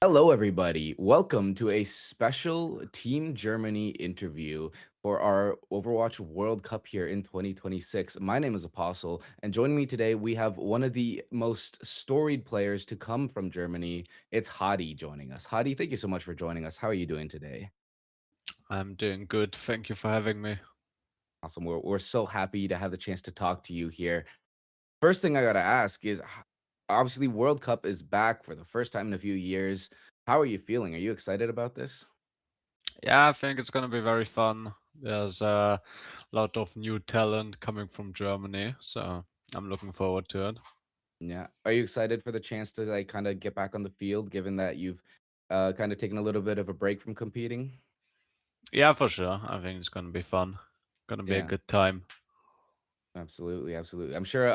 Hello, everybody. Welcome to a special Team Germany interview for our Overwatch World Cup here in 2026. My name is Apostle, and joining me today, we have one of the most storied players to come from Germany. It's Hadi joining us. Hadi, thank you so much for joining us. How are you doing today? I'm doing good. Thank you for having me. Awesome. We're so happy to have the chance to talk to you here. First thing I got to ask is obviously, World Cup is back for the first time in a few years. How are you feeling? Are you excited about this? Yeah, I think it's gonna be very fun. There's a lot of new talent coming from Germany, so I'm looking forward to it. Yeah. Are you excited for the chance to like kind of get back on the field, given that you've kind of taken a little bit of a break from competing? Yeah, for sure. I think it's gonna be fun. Gonna be a Yeah, good time. absolutely, absolutely. I'm sure.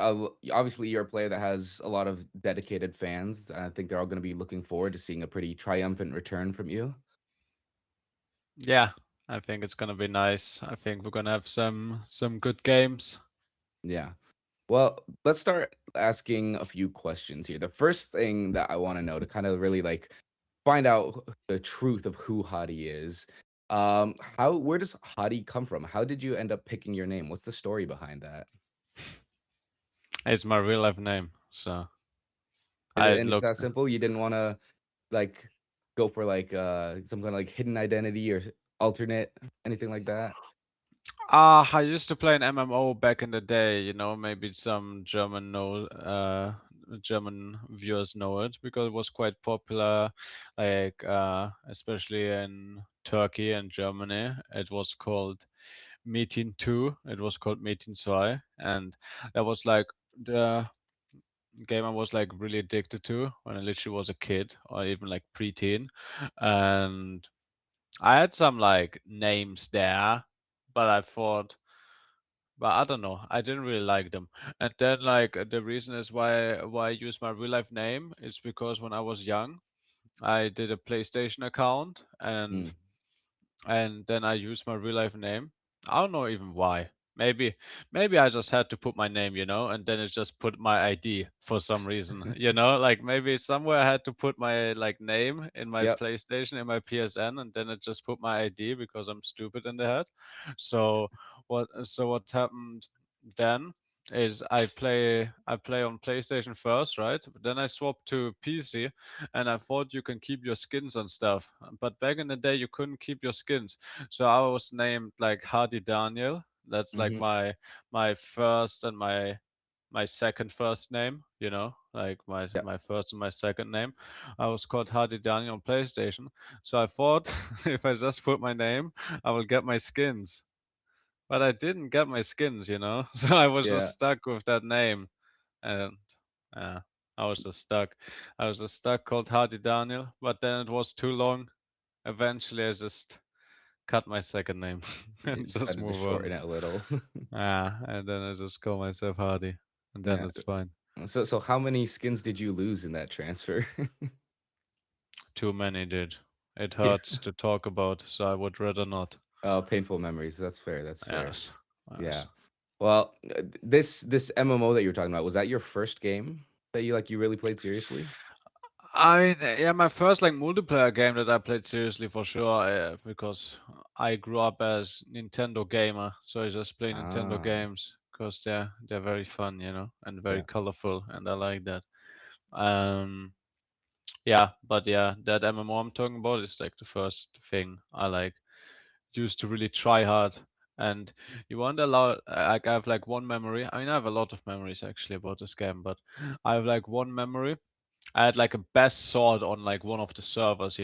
Obviously, you're a player that has a lot of dedicated fans. I think they're all going to be looking forward to seeing a pretty triumphant return from you. Yeah, I think it's gonna be nice. I think we're gonna have some good games. Yeah. Well, let's start asking a few questions here. The first thing that I want to know to kind of really like find out the truth of who Hadi is. How where does Hadi come from? How did you end up picking your name? What's the story behind that? It's my real life name, so And I and it's looked. that simple? You didn't wanna, like, go for, like, some kinda, like, hidden identity or alternate, anything like that? I used to play an MMO back in the day, maybe some German viewers know it because it was quite popular, like especially in Turkey and Germany. It was called Metin 2. It was called Metin 2, and that was like the game I was like really addicted to when I literally was a kid or even like preteen, and I had some like names there, but I thought but I don't know. I didn't really like them. And then like the reason is why I use my real life name is because when I was young, I did a PlayStation account Mm, and then I used my real life name. I don't know even why. Maybe I just had to put my name, and then it just put my ID for some reason, like maybe somewhere I had to put my like name in my yep, PlayStation in my PSN and then it just put my ID because I'm stupid in the head. So what happened then is I play on PlayStation first, right? But then I swapped to PC and I thought you can keep your skins and stuff. But back in the day, you couldn't keep your skins. So I was named like Hardy Daniel. That's like mhm, my first and my second first name. Like my yep. my first and my second name. I was called Hardy Daniel on PlayStation. So I thought if I just put my name, I will get my skins. But I didn't get my skins. So I was just Yeah, stuck with that name and uh, I was just stuck. I was just stuck called Hardy Daniel, but then it was too long. Eventually, I just cut my second name you and just decided to move shorten on. it a little. And then I just call myself Hardy, and then Yeah. it's fine. So how many skins did you lose in that transfer? Too many did. It Yeah. hurts to talk about, so I would rather not. Oh, painful memories. That's fair, that's fair. Yes, Yeah. yes. Well, this MMO that you were talking about, was that your first game that you really played seriously? I mean, yeah, my first like multiplayer game that I played seriously for sure, because I grew up as Nintendo gamer, so I just play Nintendo Ah, games because they're very fun, and very yeah. colorful, and I like that. Um, yeah, but yeah, that MMO I'm talking about is like the first thing I like used to really try hard. And you won't allow like I have like one memory. I mean, I have a lot of memories actually about this game, but I have like one memory. I had like a best sword on like one of the servers,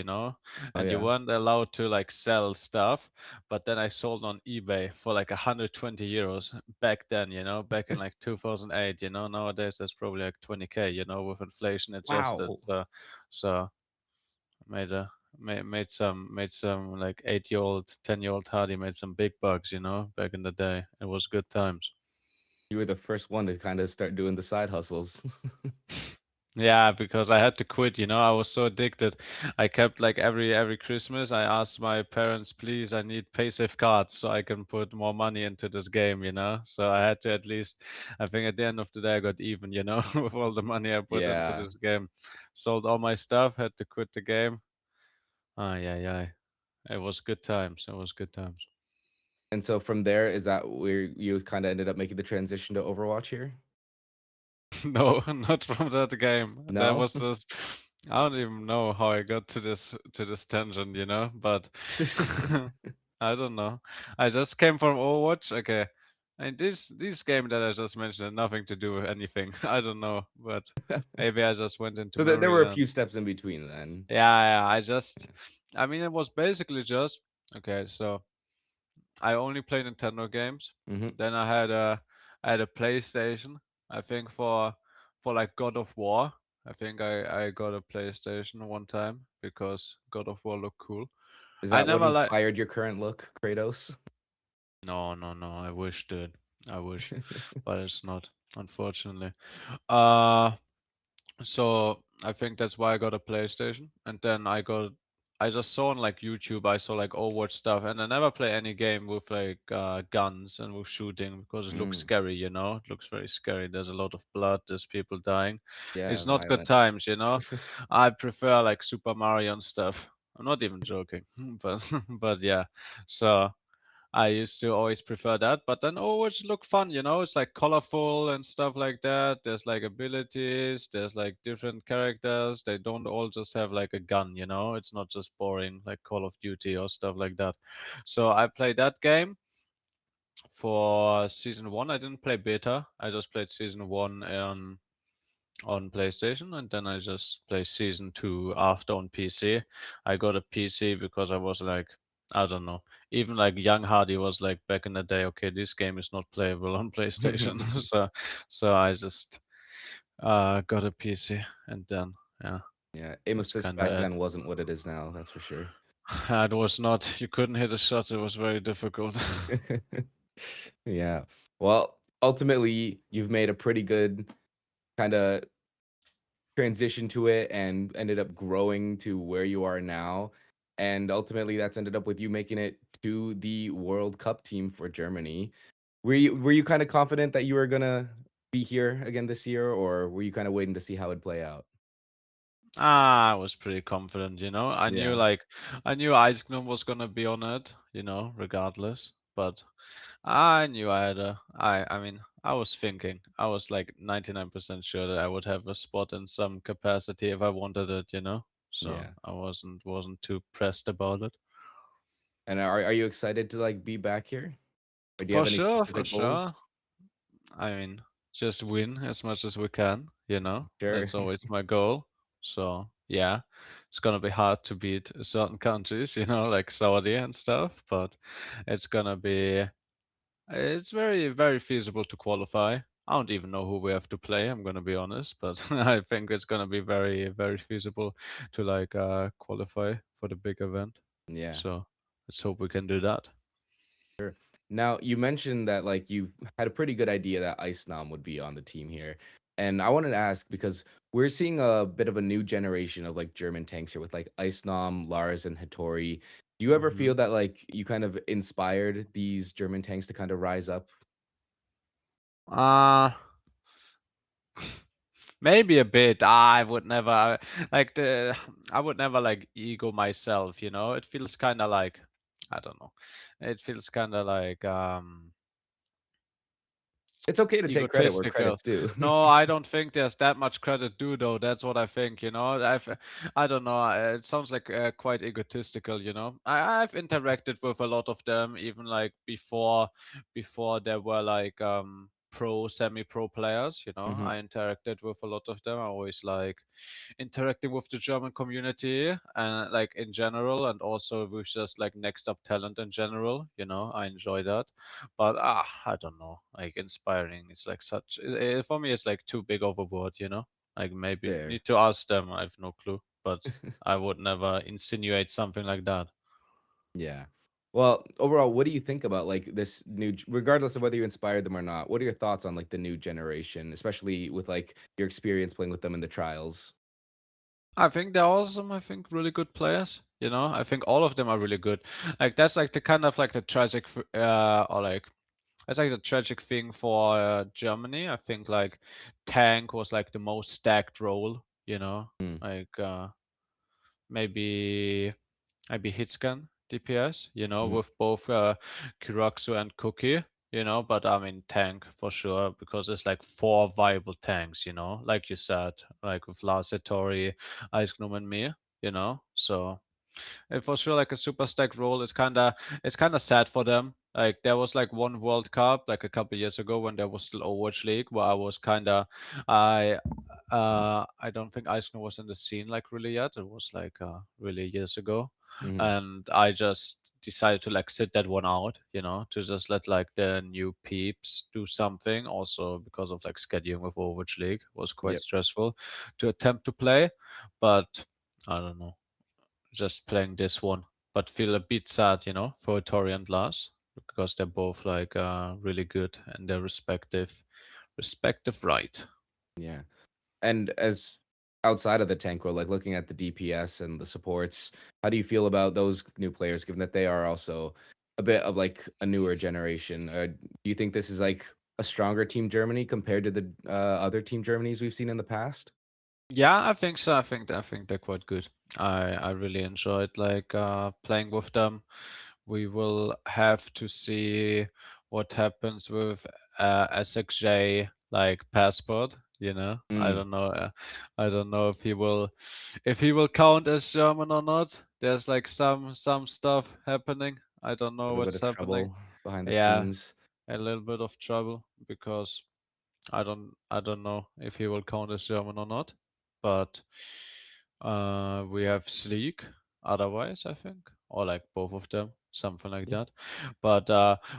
Oh, and you yeah. weren't allowed to like sell stuff. But then I sold on eBay for like 120 euros back then, back in like 2008. Nowadays that's probably like 20K, with inflation adjusted. Wow. So made a made some like 8-year-old, 10-year-old Hardy made some big bucks, back in the day. It was good times. You were the first one to kinda start doing the side hustles. Yeah, because I had to quit, I was so addicted. I kept like every Christmas I asked my parents, please, I need paysafe cards so I can put more money into this game. So I had to at least, I think at the end of the day I got even, with all the money I put into Yeah. this game. Sold all my stuff, had to quit the game. Yeah, yeah. It was good times. It was good times. And so from there, is that where you kind of ended up making the transition to Overwatch here? No, not from that game. That No? was just I don't even know how I got to this tangent, but I don't know. I just came from Overwatch. Okay. And this game that I just mentioned had nothing to do with anything. I don't know, but maybe I just went into So there memory were a land. few steps in between then. Yeah, I mean it was basically just okay, so I only play Nintendo games. Mhm. Then I had a PlayStation. I think for like God of War. I think I got a PlayStation one time because God of War looked cool. Is I that what never like inspired your current look, Kratos? no no no. I wish dude. I wish, but it's not unfortunately. Uh So I think that's why I got a PlayStation. And then I just saw on like YouTube, I saw like Overwatch stuff, and I never play any game with like guns and with shooting because it looks Mm, scary. It looks very scary. There's a lot of blood, there's people dying. yeah, It's not good violent. times. I prefer like Super Mario and stuff. I'm not even joking, but yeah. So I used to always prefer that, but then Overwatch look fun. It's like colorful and stuff like that. There's like abilities, there's like different characters. They don't all just have like a gun. It's not just boring like Call of Duty or stuff like that. So I played that game for season one. I didn't play beta. I just played season one on PlayStation, and then I just play season two after on PC. I got a PC because I was like, I don't know, even like Young Hardy was like back in the day, okay, this game is not playable on PlayStation, so I just got a PC, and then yeah, Yeah, aim that's assist kind back of it. then wasn't what it is now, that's for sure. It was not. You couldn't hit a shot. It was very difficult. Yeah. Well, ultimately, you've made a pretty good kinda transition to it and ended up growing to where you are now, and ultimately, that's ended up with you making it to the World Cup team for Germany. Were you kinda confident that you were gonna be here again this year, or were you kinda waiting to see how it'd play out? I was pretty confident. Yeah. I knew Ice Gnome was gonna be on it, regardless. But I knew I had I mean, I was thinking, I was like 99% sure that I would have a spot in some capacity if I wanted it. So Yeah. I wasn't too pressed about it. And are you excited to, like, be back here? Or do you have For any sure, for specific sure. goals? I mean, just win as much as we can. Sure. That's always my goal. So yeah, it's gonna be hard to beat certain countries, like Saudi and stuff, but it's gonna be it's very, very feasible to qualify. I don't even know who we have to play, I'm gonna be honest, but I think it's gonna be very, very feasible to like qualify for the big event. Yeah. So let's hope we can do that. Now, you mentioned that, like, you had a pretty good idea that Icenom would be on the team here, and I wanted to ask because we're seeing a bit of a new generation of, like, German tanks here with, like, Icenom, Lars, and Hattori. Do you ever hmm feel that, like, you kind of inspired these German tanks to kind of rise up? Uh maybe a bit. I would never like the I would never like ego myself. It feels kind of like I don't know. It feels kind of like It's okay to take credit where egotistical. credit's due. No, I don't think there's that much credit due though. That's what I think. I don't know. It sounds like quite egotistical. I've interacted with a lot of them, even like before there were like semi-pro players. Mhm. I interacted with a lot of them. I always like interacting with the German community and like in general, and also with just like next up talent in general. I enjoy that, but I don't know, like inspiring. It's like for me. It's like too big of a word. Like maybe Fair. need to ask them. I have no clue, but I would never insinuate something like that. Yeah. Well, overall, what do you think about like this regardless of whether you inspired them or not? What are your thoughts on like the new generation, especially with like your experience playing with them in the trials? I think they're awesome. I think really good players. You know, I think all of them are really good. Like that's like the kind of like the tragic, or like that's like the tragic thing for Germany. I think like tank was like the most stacked role. You know, Mm, like maybe Hitscan DPS. You know, mhm. with both Kiraxu and Cookie. You know, but I mean tank for sure because there's like four viable tanks. You know, like you said, like with Lars Tori, Ice Gnome, and me. You know, so and for sure like a super stack role it's kind of sad for them. Like there was like one World Cup like a couple years ago when there was still Overwatch League where I was kind of I I don't think Eisner was in the scene like really yet. It was like really years ago, Mhm. and I just decided to like sit that one out, you know, to just let like the new peeps do something. Also because of like scheduling with Overwatch League was quite Yep. stressful to attempt to play, but I don't know, just playing this one, but feel a bit sad, you know, for Tori and Lars because they're both like really good in their respective right. Yeah. And as outside of the tank role, like looking at the DPS and the supports, how do you feel about those new players, given that they are also a bit of like a newer generation? Do you think this is like a stronger Team Germany compared to the other Team Germanys we've seen in the past? Yeah, I think so. I think they're quite good. I really enjoyed like playing with them. We will have to see what happens with SXJ like passport. You know, I Mm, don't know. I don't know if he will count as German or not. There's like some stuff happening. I don't a know little bit what's of happening. trouble behind the Yeah, scenes. a little bit of trouble because I don't know if he will count as German or not, but we have Sleek otherwise, I think, or like both of them, something like Yeah. that. But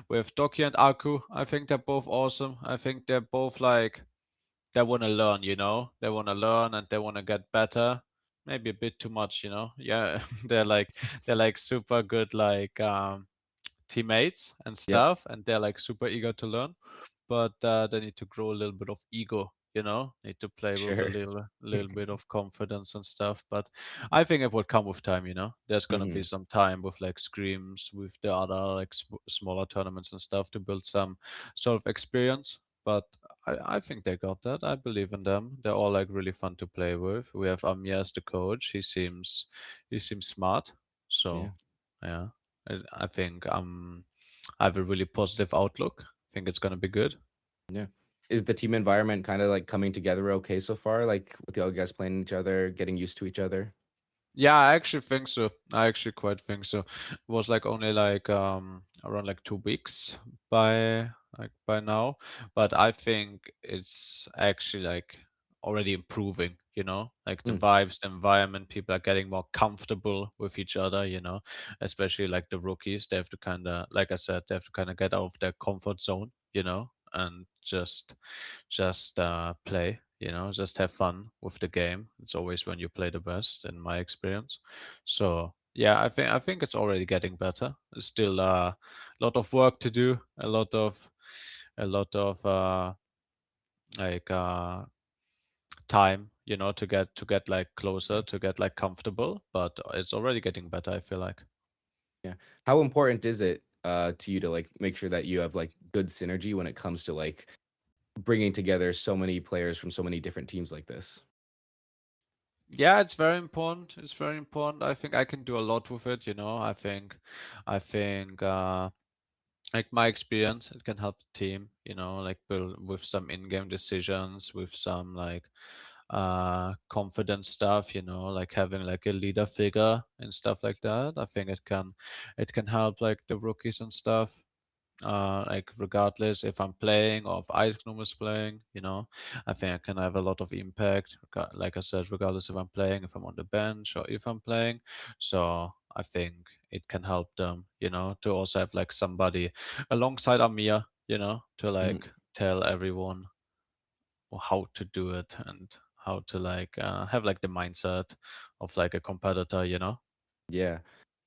with Doki and Aku, I think they're both awesome. I think they're both like they want to learn, you know, they want to learn and they want to get better. Maybe a bit too much, you know. Yeah, they're like super good like teammates and Yep. stuff, and they're like super eager to learn, but they need to grow a little bit of ego, you know, need to play with a Sure. little bit of confidence and stuff. But I think it will come with time, you know. There's gonna be Hmm. some time with like screams with the other like smaller tournaments and stuff to build some sort of experience. But I think they got that. I believe in them. They're all like really fun to play with. We have Amir as the coach. He seems smart. Yeah. So yeah, I think I have a really positive outlook. I think it's gonna be good. Yeah. Is the team environment kind of like coming together okay so far? Like with all you guys playing each other, getting used to each other? Yeah, I actually think so. I actually quite think so. It was like only like around like 2 weeks by now, but I think it's actually like already improving, you know, like the Mm, vibes, the environment, people are getting more comfortable with each other, you know, especially like the rookies. They have to kind of, like I said, they have to kind of get out of their comfort zone, you know, and just play, you know, just have fun with the game. It's always when you play the best in my experience. So yeah, I think it's already getting better. There's still a lot of work to do, a lot of like time, you know, to get like closer, yeah. to get like comfortable, but it's already getting better, I feel like. Yeah. How important is it to you to like make sure that you have like good synergy when it comes to like bringing together so many players from so many different teams like this? Yeah, it's very important. It's very important. I think I can do a lot with it, you know. I think like my experience, it can help the team, you know, like build with some in-game decisions, with some like confident stuff, you know, like having like a leader figure and stuff like that. I think it can help like the rookies and stuff, like regardless if I'm playing or if Icegnom is playing, you know, I think I can have a lot of impact. Like I said, regardless if I'm playing, if I'm on the bench or if I'm playing. So I think it can help them, you know, to also have like somebody alongside Amir, you know, to Mhm. like tell everyone how to do it and how to like have like the mindset of like a competitor, you know. Yeah.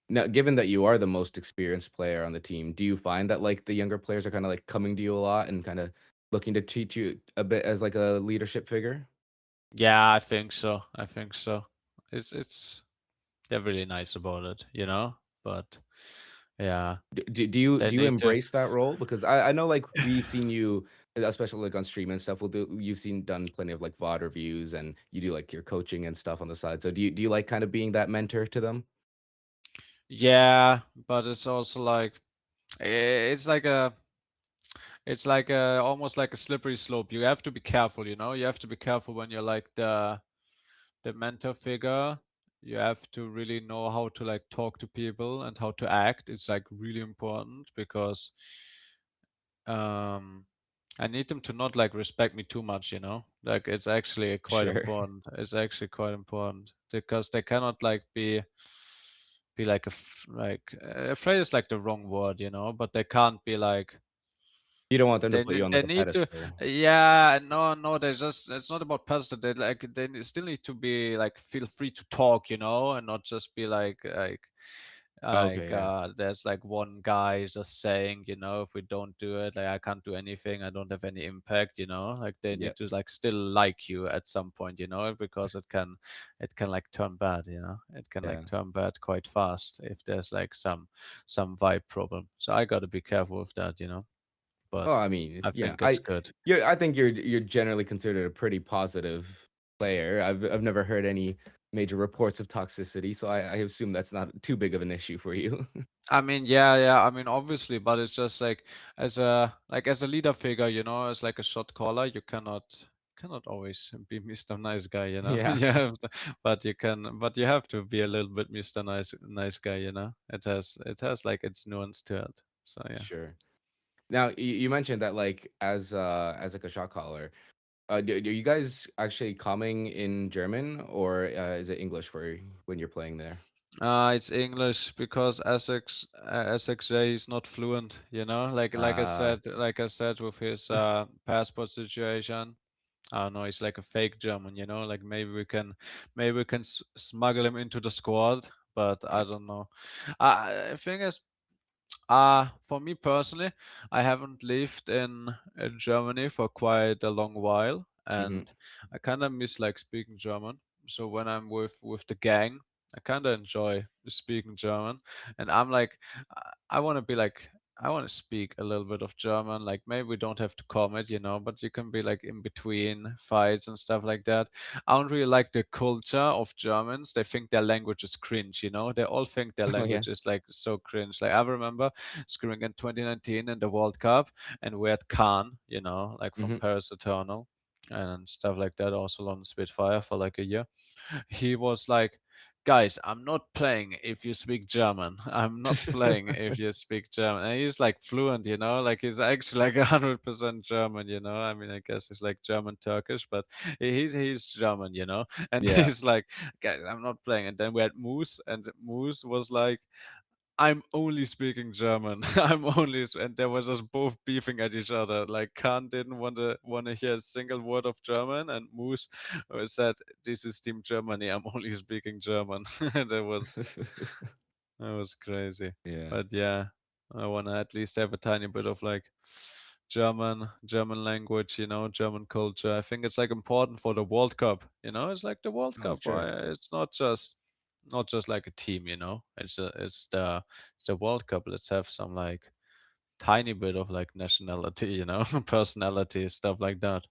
Now, given that you are the most experienced player on the team, do you find that, like, the younger players are kinda, like, coming to you a lot and kinda looking to teach you a bit as, like, a leadership figure? Yeah, I think so. I think so. It's they're really nice about it, you know. But yeah, they Do you need to. embrace that role? Because I know, like, we've seen you, especially, like, on stream and stuff, you've seen done plenty of, like, VOD reviews, and you do, like, your coaching and stuff on the side. So do you like kinda being that mentor to them? Yeah, but it's also like it's like a almost like a slippery slope. You have to be careful, you know. You have to be careful when you're like the mentor figure. You have to really know how to like talk to people and how to act. It's like really important because um I need them to not like respect me too much, you know. Like it's actually quite Sure. important. It's actually quite important because they cannot like be like afraid is like the wrong word, you know, but they can't be like You don't want them to put you on, they like, a need to. pedestal. Yeah, no, they just it's not about positive. They like still need to be like feel free to talk, you know, and not just be Okay, yeah. there's like one guy just saying, you know, if we don't do it, like I can't do anything, I don't have any impact, you know. Like they need Yep. to like still like you at some point, you know, because it can like turn bad, you know. It can like Yeah. turn bad quite fast if there's like some vibe problem. So I got to be careful with that, you know. Well, But I mean, I yeah, think it's good. I think you're generally considered a pretty positive player. I've never heard any major reports of toxicity, so I assume that's not too big of an issue for you. I mean, yeah. I mean, obviously, but it's just like as a leader figure, you know, as like a shot caller, you cannot always be Mr. Nice Guy, you know. Yeah, You have to, but you have to be a little bit Mr. Nice Guy, you know. It has like its nuance to it. So yeah. sure. Now, you mentioned that, like, as, like, a shot caller, do you guys actually coming in German, or, is it English for when you're playing there? It's English because SXJ is not fluent, you know. Ah, Like I said, with his passport situation, I don't know. He's like a fake German, you know. Like maybe we can smuggle him into the squad, but yeah. I don't know. Thing is, for me personally, I haven't lived in Germany for quite a long while, Mhm. and I kind of miss like speaking German. So when I'm with the gang, I kind of enjoy speaking German, and I'm like, I want to be like. I want to speak a little bit of German. Like maybe we don't have to comment, you know, but you can be like in between fights and stuff like that. I don't really like the culture of Germans. They think their language is cringe, you know. They all think their Oh, yeah. language is like so cringe. Like I remember screaming in 2019 in the World Cup, and we had Khan, you know, like from Mhm. Paris Eternal and stuff like that, also on Spitfire for like a year. He was like, guys, I'm not playing if you speak German. I'm not playing if you speak German. And he's like fluent, you know, like he's actually like 100% German, you know. I mean, I guess he's like German Turkish, but he's German, you know. And Yeah. he's like, guys, I'm not playing. And then we had Moose, and Moose was like, I'm only speaking German. And they were just both beefing at each other. Like Khan didn't want to hear a single word of German, and Moose said, "This is Team Germany. I'm only speaking German." That was crazy. Yeah. But yeah, I want to at least have a tiny bit of like German language, you know, German culture. I think it's like important for the World Cup. You know, it's like the World Oh, Cup. sure. It's not just like a team, you know. It's the World Cup. Let's have some like tiny bit of like nationality, you know, personality, stuff like that.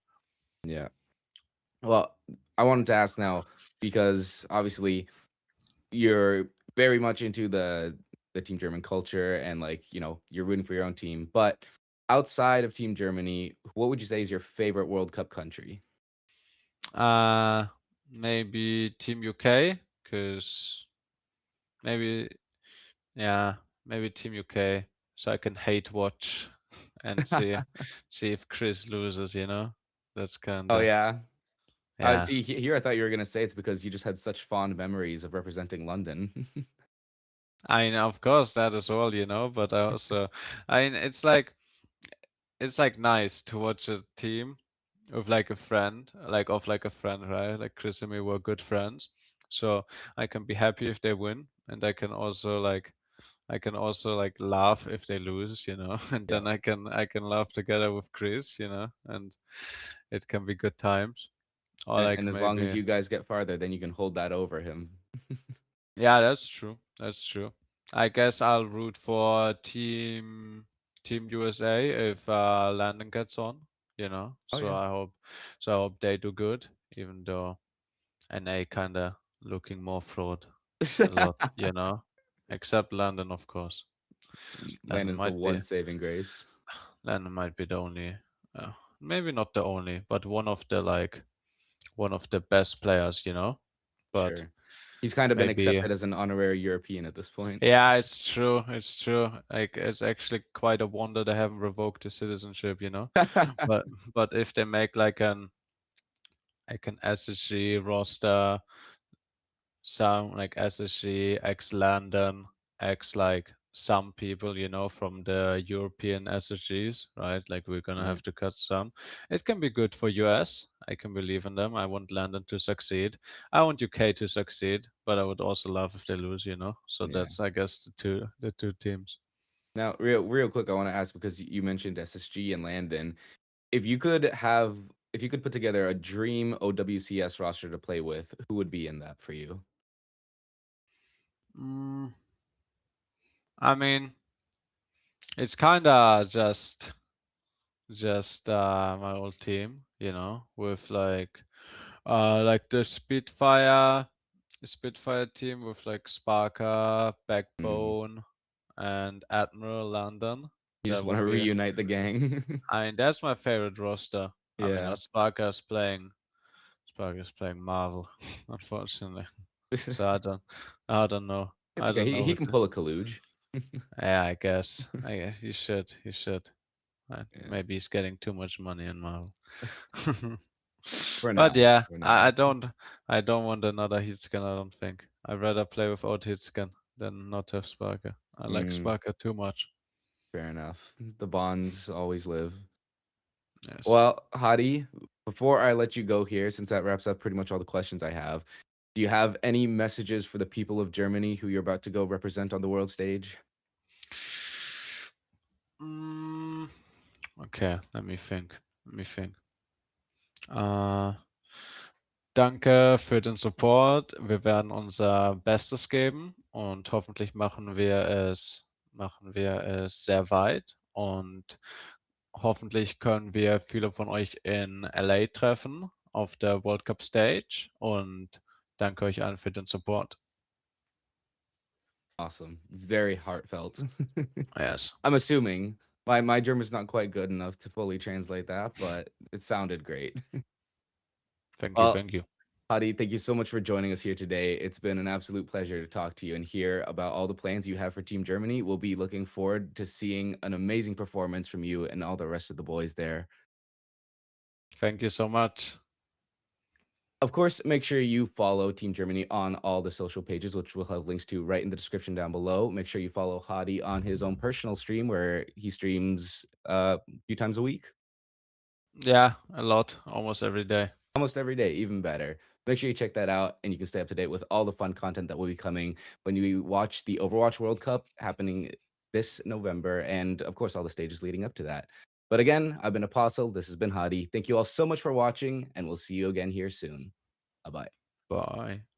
Yeah. Well, I wanted to ask now because obviously you're very much into the Team German culture and, like, you're rooting for your own team. But outside of Team Germany, what would you say is your favorite World Cup country? Uh, Maybe Team UK, because maybe yeah, maybe Team UK, so I can hate watch and see if Chris loses. You know, that's Oh, kinda yeah. yeah. See, here I thought you were gonna say it's because you just had such fond memories of representing London. I mean, of course that as well, you know, but I also, I mean, it's like nice to watch a team of like a friend, right? Like Chris and me were good friends. So I can be happy if they win, and I can also like laugh if they lose, and Yeah. then I can laugh together with Chris, and it can be good times. Or And like as long as maybe you guys get farther, then you can hold that over him. yeah, that's true. That's true. I guess I'll root for Team USA if Landon gets on. Oh So yeah. I hope they do good, even though NA kinda looking more fraud a lot, except Landon, of course. Land Landon is the might be one saving grace. Landon might be the only, maybe not the only, but one of the best players. But Sure. He's kind of been maybe accepted as an honorary European at this point. yeah, it's true. It's true. Like it's actually quite a wonder they haven't revoked his citizenship. But but if they make like an SSG roster, some like SSG X Landon X like some people from the European SSGs, right? Like we're gonna Right. have to cut some. It can be good for US. I can believe in them. I want Landon to succeed. I want UK to succeed, but I would also love if they lose. So Yeah. that's I guess the two teams. Now, real quick, I want to ask because you mentioned SSG and Landon. If you could have, if you could put together a dream OWCS roster to play with, who would be in that for you? Mm, I mean, it's kind of just my old team, with like the Spitfire team with like Sparker, Mm. Backbone, and Admiral London. You just That want would to be. reunite the gang. I mean, that's my favorite roster. I mean, Yeah. Sparker's playing Marvel, unfortunately. So I don't know. It's I okay. don't He know he who can to. pull a Kaluge. Yeah, I guess. I guess he should. He should. Yeah. Maybe he's getting too much money in Marvel. For But now. yeah, For I, now. I don't I don't want another Heatskin, I don't think. I'd rather play without Heatskin than not have Sparker. I like Mm, Sparker too much. fair enough. The bonds always live. Yes. Well, Hadi, before I let you go here, since that wraps up pretty much all the questions I have, do you have any messages for the people of Germany who you're about to go represent on the world stage? Mm, okay, let me think. Let me think. Äh, Danke für den Support. Wir werden unser Bestes geben und hoffentlich machen wir es sehr weit und hoffentlich können wir viele von euch in LA treffen auf der World Cup Stage und danke euch allen für den Support. Awesome. Very heartfelt. Yes. I'm assuming my German's not quite good enough to fully translate that, but it sounded great. Thank you. Well, Thank you. Hadi, thank you so much for joining us here today. It's been an absolute pleasure to talk to you and hear about all the plans you have for Team Germany. We'll be looking forward to seeing an amazing performance from you and all the rest of the boys there. Thank you so much. Of course, make sure you follow Team Germany on all the social pages, which we'll have links to right in the description down below. Make sure you follow Hadi on his own personal stream where he streams a few times a week, Yeah, a lot, almost every day. almost every day, even better. Make sure you check that out and you can stay up to date with all the fun content that will be coming when you watch the Overwatch World Cup happening this November and, of course, all the stages leading up to that. But again, I've been Apostle. This has been Hadi. Thank you all so much for watching, and we'll see you again here soon. Bye bye. Bye.